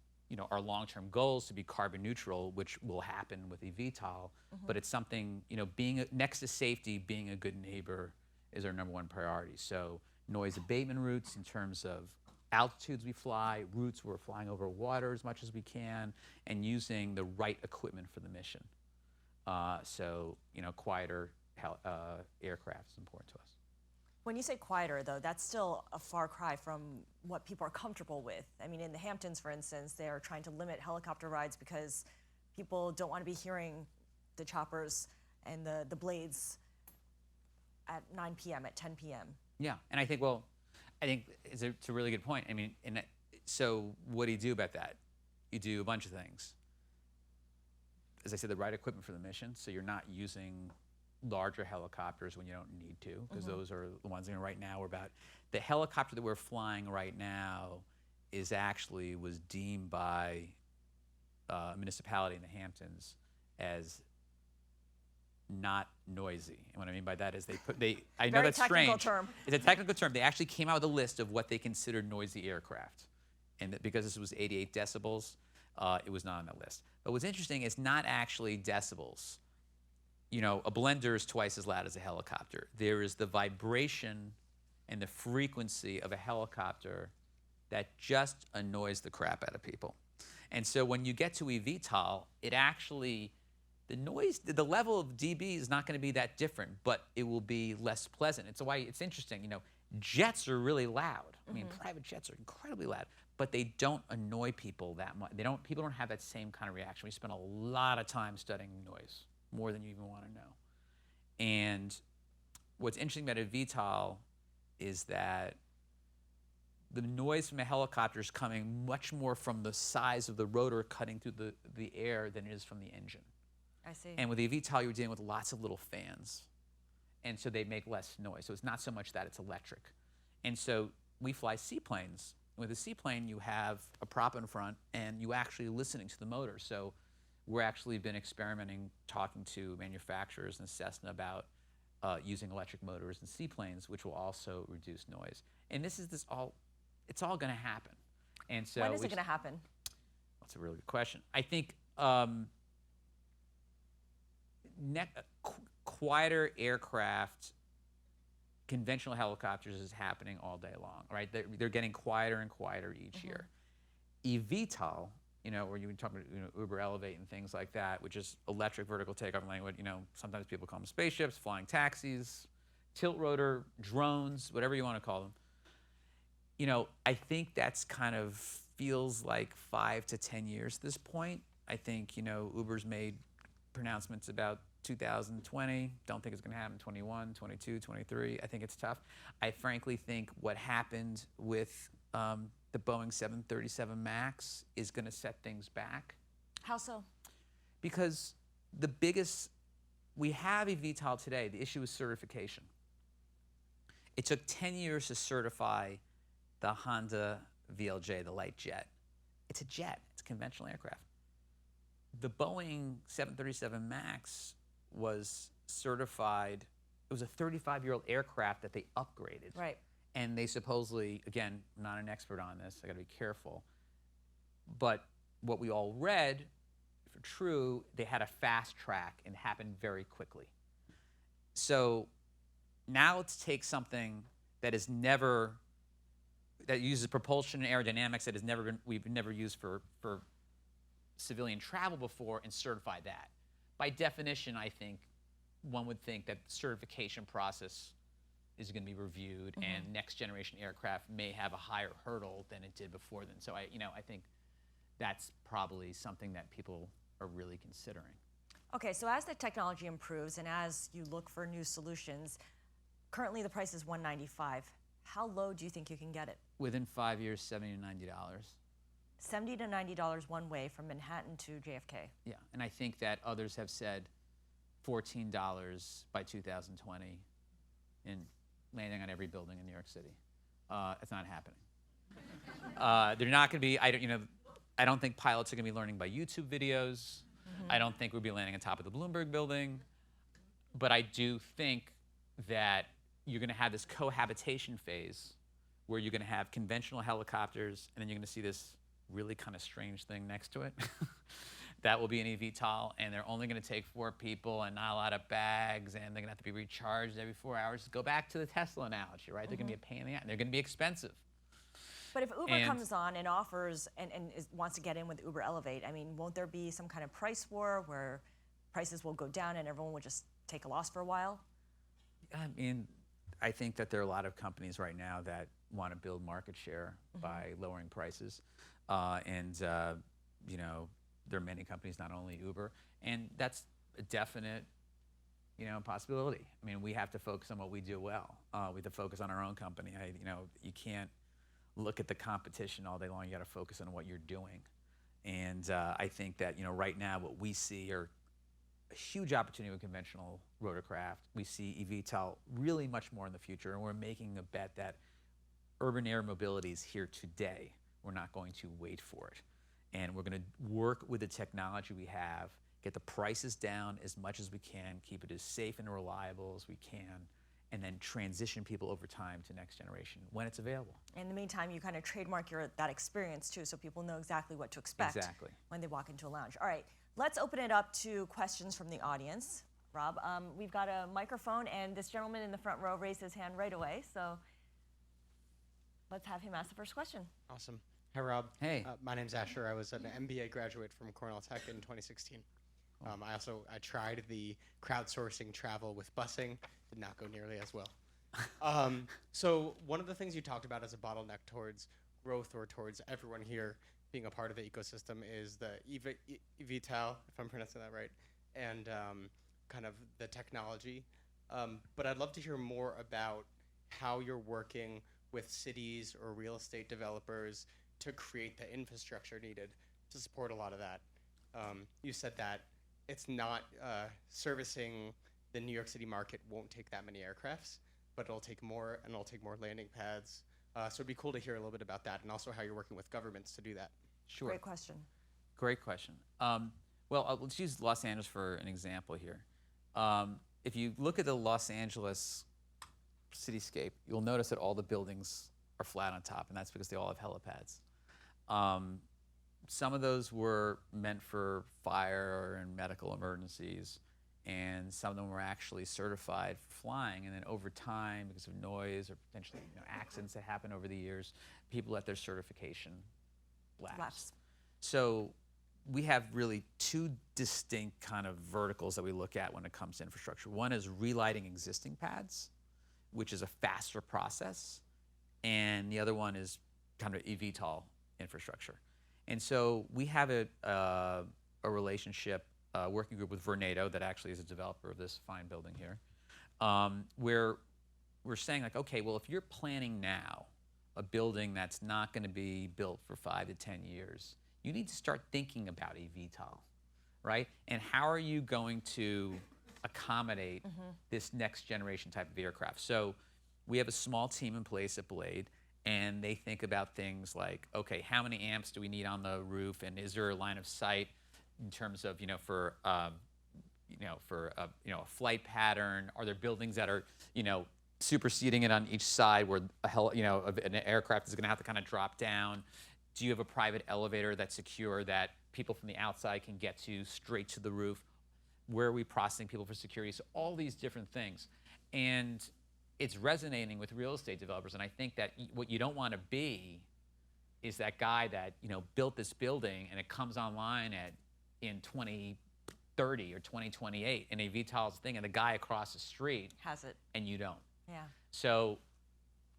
our long-term goal is to be carbon neutral, which will happen with eVTOL, but it's something, being next to safety, being a good neighbor is our #1 priority. So noise abatement routes in terms of altitudes we fly, routes we're flying over water as much as we can, and using the right equipment for the mission. So, quieter aircraft is important to us. When you say quieter, though, that's still a far cry from what people are comfortable with. In the Hamptons, for instance, they are trying to limit helicopter rides because people don't want to be hearing the choppers and the blades at 9 p.m., at 10 p.m. Yeah, and I think it's a really good point. So what do you do about that? You do a bunch of things. As I said, the right equipment for the mission, so you're not using larger helicopters when you don't need to, because those are the ones right now we're about. The helicopter that we're flying right now was deemed by a municipality in the Hamptons as not noisy. And what I mean by that is I know that's strange. Term. It's a technical term. They actually came out with a list of what they considered noisy aircraft. And because this was 88 decibels, it was not on that list. But what's interesting is not actually decibels. A blender is twice as loud as a helicopter. There is the vibration and the frequency of a helicopter that just annoys the crap out of people. And so when you get to eVTOL, it actually, the noise, the level of dB is not going to be that different, but it will be less pleasant. It's why it's interesting. You know, jets are really loud. I mean, private jets are incredibly loud, but they don't annoy people that much. People don't have that same kind of reaction. We spend a lot of time studying noise, more than you even want to know. And what's interesting about eVTOL is that the noise from a helicopter is coming much more from the size of the rotor cutting through the air than it is from the engine. I see. And with eVTOL, you're dealing with lots of little fans. And so they make less noise. So it's not so much that it's electric. And so we fly seaplanes. With a seaplane, you have a prop in front, and you actually listening to the motor. So we're actually been experimenting, talking to manufacturers and Cessna about using electric motors in seaplanes, which will also reduce noise. And it's all going to happen. And so when is it going to happen? That's a really good question. I think quieter aircraft, conventional helicopters is happening all day long, right? They're getting quieter and quieter each year. eVTOL, you know, where you were talking about Uber Elevate and things like that, which is electric vertical takeoff and landing, you know, sometimes people call them spaceships, flying taxis, tilt rotor, drones, whatever you want to call them. You know, I think that's kind of feels like 5 to 10 years at this point. I think, you know, Uber's made pronouncements about 2020. Don't think it's going to happen 21, 22, 23. I think it's tough. I frankly think what happened with the Boeing 737 MAX is going to set things back. How so? Because we have eVTOL today. The issue is certification. It took 10 years to certify the Honda VLJ, the light jet. It's a jet. It's a conventional aircraft. The Boeing 737 MAX was certified. It was a 35-year-old aircraft that they upgraded. Right. And they supposedly, again, I'm not an expert on this, I got to be careful, but what we all read, if true, they had a fast track and it happened very quickly. So now let's take something that uses propulsion and aerodynamics that we've never used for civilian travel before and certify that. By definition, I think one would think that the certification process is going to be reviewed, and next generation aircraft may have a higher hurdle than it did before then. So I think that's probably something that people are really considering. Okay, so as the technology improves and as you look for new solutions, currently the price is $195. How low do you think you can get it? Within 5 years, $70 to $90. $70 to $90 one way from Manhattan to JFK. Yeah, and I think that others have said $14 by 2020 and landing on every building in New York City. It's not happening. They're not going to be. I don't think pilots are going to be learning by YouTube videos. I don't think we'll be landing on top of the Bloomberg building. But I do think that you're going to have this cohabitation phase where you're going to have conventional helicopters, and then you're going to see this really kind of strange thing next to it. That will be an eVTOL, and they're only going to take 4 people and not a lot of bags, and they're going to have to be recharged every 4 hours. Go back to the Tesla analogy, right? They're going to be a pain in the ass, and they're going to be expensive. But if Uber comes on and offers and wants to get in with Uber Elevate, I mean, won't there be some kind of price war where prices will go down and everyone will just take a loss for a while? I mean, I think that there are a lot of companies right now that want to build market share by lowering prices. There are many companies, not only Uber, and that's a definite, possibility. I mean, we have to focus on what we do well. We have to focus on our own company. You can't look at the competition all day long. You got to focus on what you're doing. And I think that, right now what we see are a huge opportunity with conventional rotorcraft. We see eVTOL really much more in the future, and we're making a bet that urban air mobility is here today. We're not going to wait for it. And we're going to work with the technology we have, get the prices down as much as we can, keep it as safe and reliable as we can, and then transition people over time to next generation when it's available. In the meantime, you kind of trademark that experience too, so people know exactly what to expect when they walk into a lounge. All right, let's open it up to questions from the audience. Rob, we've got a microphone, and this gentleman in the front row raised his hand right away, so let's have him ask the first question. Awesome. Hi, Rob. Hey. My name's Asher. I was an MBA graduate from Cornell Tech in 2016. I tried the crowdsourcing travel with busing. Did not go nearly as well. So one of the things you talked about as a bottleneck towards growth or towards everyone here being a part of the ecosystem is the eVTOL, if I'm pronouncing that right, and kind of the technology. But I'd love to hear more about how you're working with cities or real estate developers to create the infrastructure needed to support a lot of that. You said that it's not servicing the New York City market won't take that many aircrafts, but it'll take more, and it'll take more landing pads. So it'd be cool to hear a little bit about that, and also how you're working with governments to do that. Sure. Great question. Great question. Let's use Los Angeles for an example here. If you look at the Los Angeles cityscape, you'll notice that all the buildings are flat on top, and that's because they all have helipads. Some of those were meant for fire and medical emergencies, and some of them were actually certified for flying. And then over time, because of noise or potentially accidents that happen over the years, people let their certification lapse. So we have really two distinct kind of verticals that we look at when it comes to infrastructure. One is relighting existing pads, which is a faster process, and the other one is kind of eVTOL infrastructure. And so we have a relationship, working group with Vornado that actually is a developer of this fine building here, where we're saying like, okay, well, if you're planning now a building that's not going to be built for 5 to 10 years, you need to start thinking about eVTOL, right? And how are you going to accommodate this next generation type of aircraft? So we have a small team in place at Blade, and they think about things like, okay, how many amps do we need on the roof, and is there a line of sight in terms of, for a flight pattern? Are there buildings that are, superseding it on each side where an aircraft is going to have to kind of drop down? Do you have a private elevator that's secure that people from the outside can get to straight to the roof? Where are we processing people for security? So all these different things. And it's resonating with real estate developers. And I think that what you don't want to be is that guy that built this building and it comes online in 2030 or 2028 and eVTOL's thing, and the guy across the street has it, and you don't. Yeah. So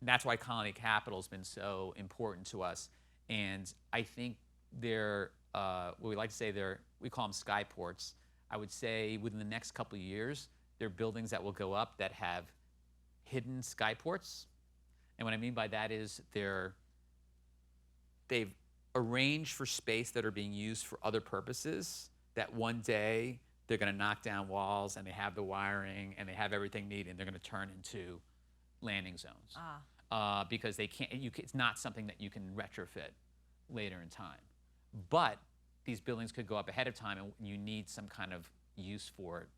that's why Colony Capital has been so important to us. And I think they're what we like to say, we call them skyports. I would say within the next couple of years, there are buildings that will go up that have hidden skyports. And what I mean by that is they've arranged for space that are being used for other purposes, that one day they're going to knock down walls and they have the wiring and they have everything needed, and they're going to turn into landing zones. Because they can't, it's not something that you can retrofit later in time. But these buildings could go up ahead of time, and you need some kind of use for it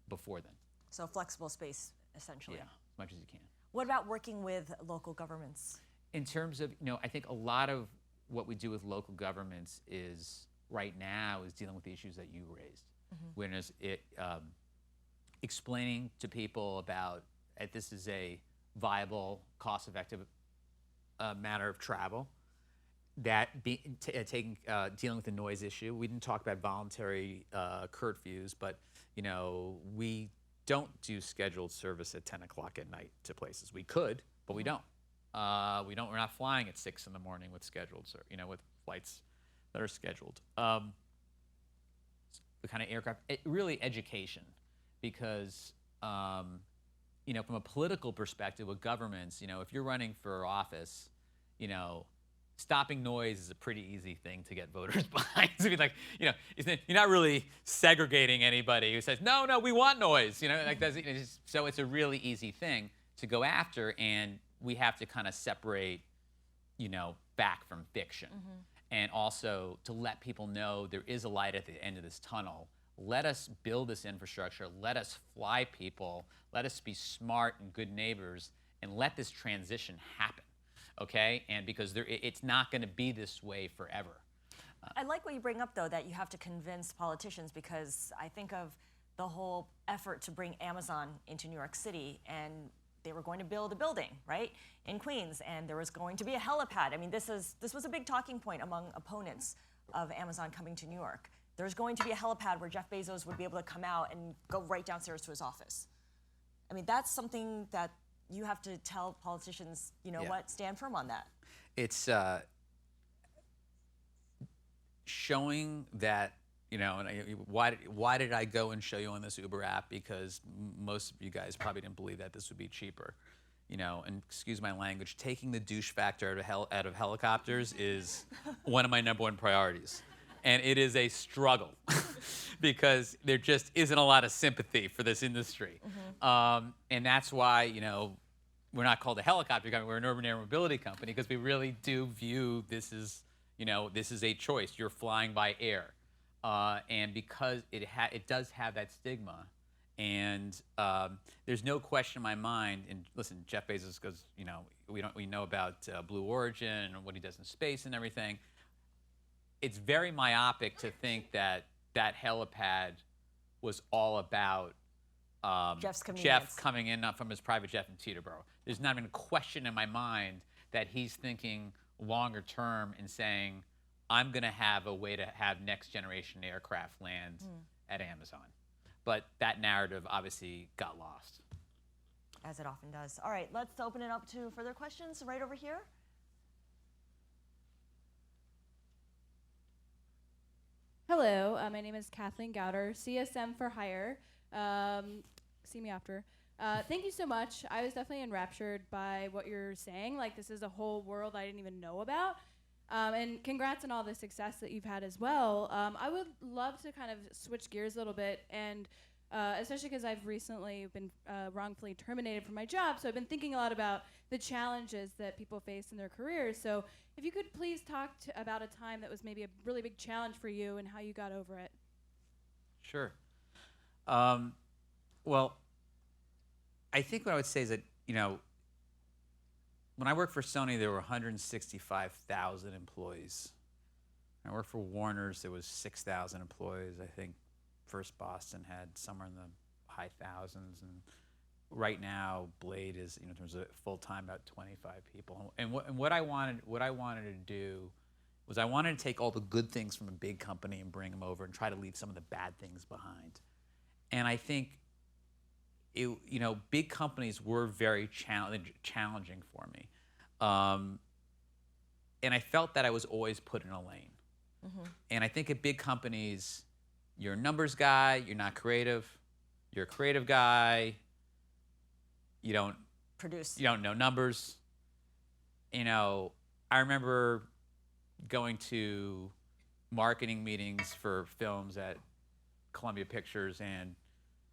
before then. So flexible space, essentially. Yeah, as much as you can. What about working with local governments? In terms of, I think a lot of what we do with local governments is right now is dealing with the issues that you raised. When is it explaining to people about this is a viable, cost-effective manner of travel. That dealing with the noise issue. We didn't talk about voluntary curfews, but we don't do scheduled service at 10 o'clock at night to places. We could, but we don't. We're not flying at 6 in the morning with scheduled, with flights that are scheduled. The kind of aircraft, really education, because from a political perspective with governments, if you're running for office, stopping noise is a pretty easy thing to get voters behind. So you're not really segregating anybody who says, no, we want noise. So it's a really easy thing to go after, and we have to kind of separate, back from fiction. And also to let people know there is a light at the end of this tunnel. Let us build this infrastructure. Let us fly people. Let us be smart and good neighbors, and let this transition happen. Okay, and because it's not going to be this way forever. I like what you bring up, though, that you have to convince politicians, because I think of the whole effort to bring Amazon into New York City, and they were going to build a building, right, in Queens, and there was going to be a helipad. I mean, this was a big talking point among opponents of Amazon coming to New York. There's going to be a helipad where Jeff Bezos would be able to come out and go right downstairs to his office. I mean, that's something that you have to tell politicians, you know what, stand firm on that. It's showing that, you know, and why did I go and show you on this Uber app? Because most of you guys probably didn't believe that this would be cheaper. You know, and excuse my language, taking the douche factor out of helicopters is one of my #1 priorities. And it is a struggle because there just isn't a lot of sympathy for this industry. And that's why, you know, we're not called a helicopter company, we're an urban air mobility company, because we really do view this as, you know, this is a choice. You're flying by air. And because it does have that stigma, and there's no question in my mind, and listen, Jeff Bezos goes, you know, we know about Blue Origin and what he does in space and everything. It's very myopic to think that that helipad was all about Jeff coming in from his private jet in Teterboro. There's not even a question in my mind that he's thinking longer term and saying, I'm going to have a way to have next generation aircraft land at Amazon. But that narrative obviously got lost. As it often does. All right, let's open it up to further questions right over here. Hello, my name is Kathleen Gowder, CSM for Hire. See me after. Thank you so much. I was definitely enraptured by what you're saying. Like, this is a whole world I didn't even know about. And congrats on all the success that you've had as well. I would love to kind of switch gears a little bit, and especially because I've recently been wrongfully terminated from my job, so I've been thinking a lot about the challenges that people face in their careers. So if you could please talk about a time that was maybe a really big challenge for you and how you got over it. Sure. Well, I think what I would say is that, you know, when I worked for Sony, there were 165,000 employees. When I worked for Warner's, there was 6,000 employees. I think First Boston had somewhere in the high thousands, and right now Blade is, you know, in terms of full time, about 25 people. And what I wanted to do was I wanted to take all the good things from a big company and bring them over and try to leave some of the bad things behind. And I think you know, big companies were very challenging for me. And I felt that I was always put in a lane. And I think at big companies, you're a numbers guy, you're not creative. You're a creative guy, you don't know numbers. You know, I remember going to marketing meetings for films at Columbia Pictures, and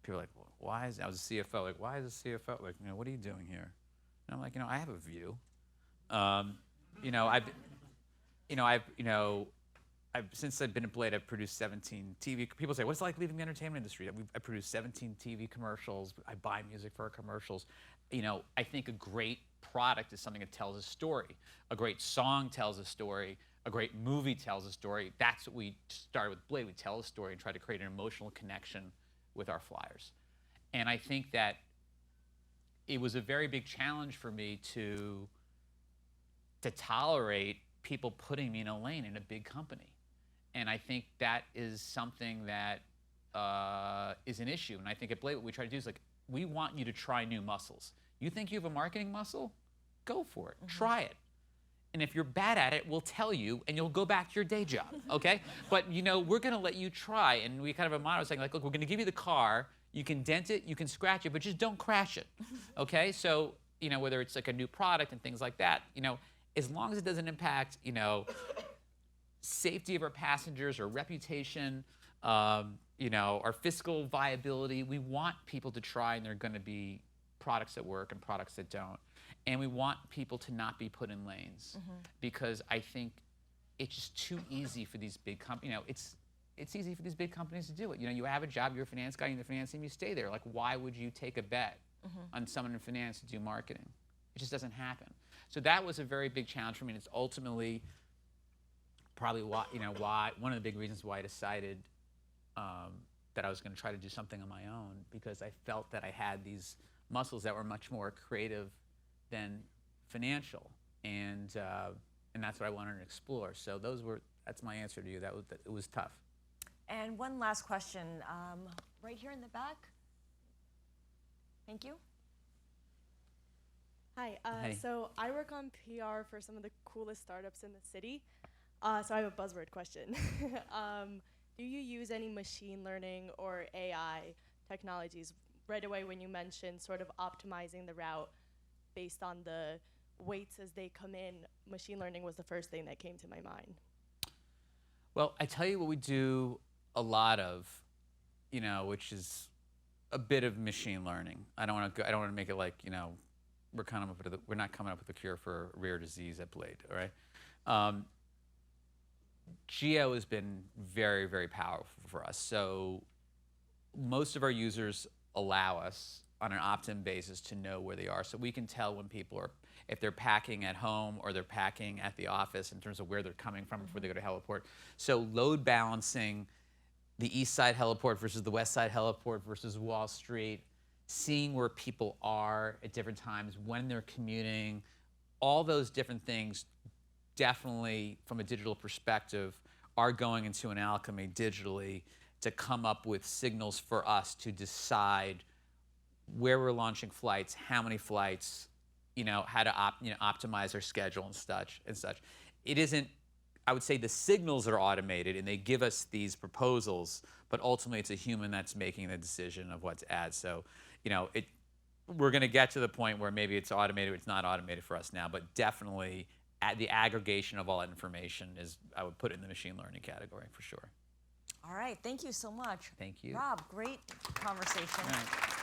people were like, well, why is, I was a CFO, like, why is a CFO, like, you know, what are you doing here? And I'm like, you know, I have a view. Since I've been at Blade, I've produced 17 TV. People say, what's it like leaving the entertainment industry? I produced 17 TV commercials. I buy music for our commercials. You know, I think a great product is something that tells a story. A great song tells a story. A great movie tells a story. That's what we started with Blade. We tell a story and try to create an emotional connection with our flyers. And I think that it was a very big challenge for me to tolerate people putting me in a lane in a big company. And I think that is something that is an issue. And I think at Blade, what we try to do is, like, we want you to try new muscles. You think you have a marketing muscle? Go for it. Try it. And if you're bad at it, we'll tell you, and you'll go back to your day job, okay? But, you know, we're going to let you try. And we kind of have a motto saying, like, look, we're going to give you the car. You can dent it, you can scratch it, but just don't crash it, okay? So, you know, whether it's like a new product and things like that, you know, as long as it doesn't impact, you know, safety of our passengers or reputation, you know, our fiscal viability, we want people to try, and there are going to be products that work and products that don't. And we want people to not be put in lanes, because I think it's just too easy for these big companies. You know, it's easy for these big companies to do it. You know, you have a job, you're a finance guy, you're in the finance team, you stay there. Like, why would you take a bet on someone in finance to do marketing? It just doesn't happen. So that was a very big challenge for me, and it's ultimately probably why, you know, one of the big reasons why I decided that I was going to try to do something on my own, because I felt that I had these muscles that were much more creative than financial, and that's what I wanted to explore. So that's my answer to you. It was tough. And one last question, right here in the back. Thank you. Hi. Hey. So I work on PR for some of the coolest startups in the city. So I have a buzzword question. Do you use any machine learning or AI technologies? Right away when you mentioned sort of optimizing the route based on the weights as they come in, machine learning was the first thing that came to my mind. Well, I tell you what we do a lot of, which is a bit of machine learning. I don't want to make it like, we're not coming up with a cure for a rare disease at Blade, all right? Geo has been very, very powerful for us. So most of our users allow us on an opt-in basis to know where they are. So we can tell when people are, if they're packing at home or they're packing at the office in terms of where they're coming from before they go to heliport. So load balancing the east side heliport versus the west side heliport versus Wall Street, seeing where people are at different times, when they're commuting, all those different things definitely from a digital perspective are going into an alchemy digitally to come up with signals for us to decide where we're launching flights, how many flights, how to optimize our schedule and such. It isn't, I would say the signals are automated and they give us these proposals, but ultimately it's a human that's making the decision of what to add. So, we're going to get to the point where maybe it's automated, it's not automated for us now, but definitely the aggregation of all that information I would put it in the machine learning category for sure. All right, thank you so much. Thank you. Rob, great conversation. All right.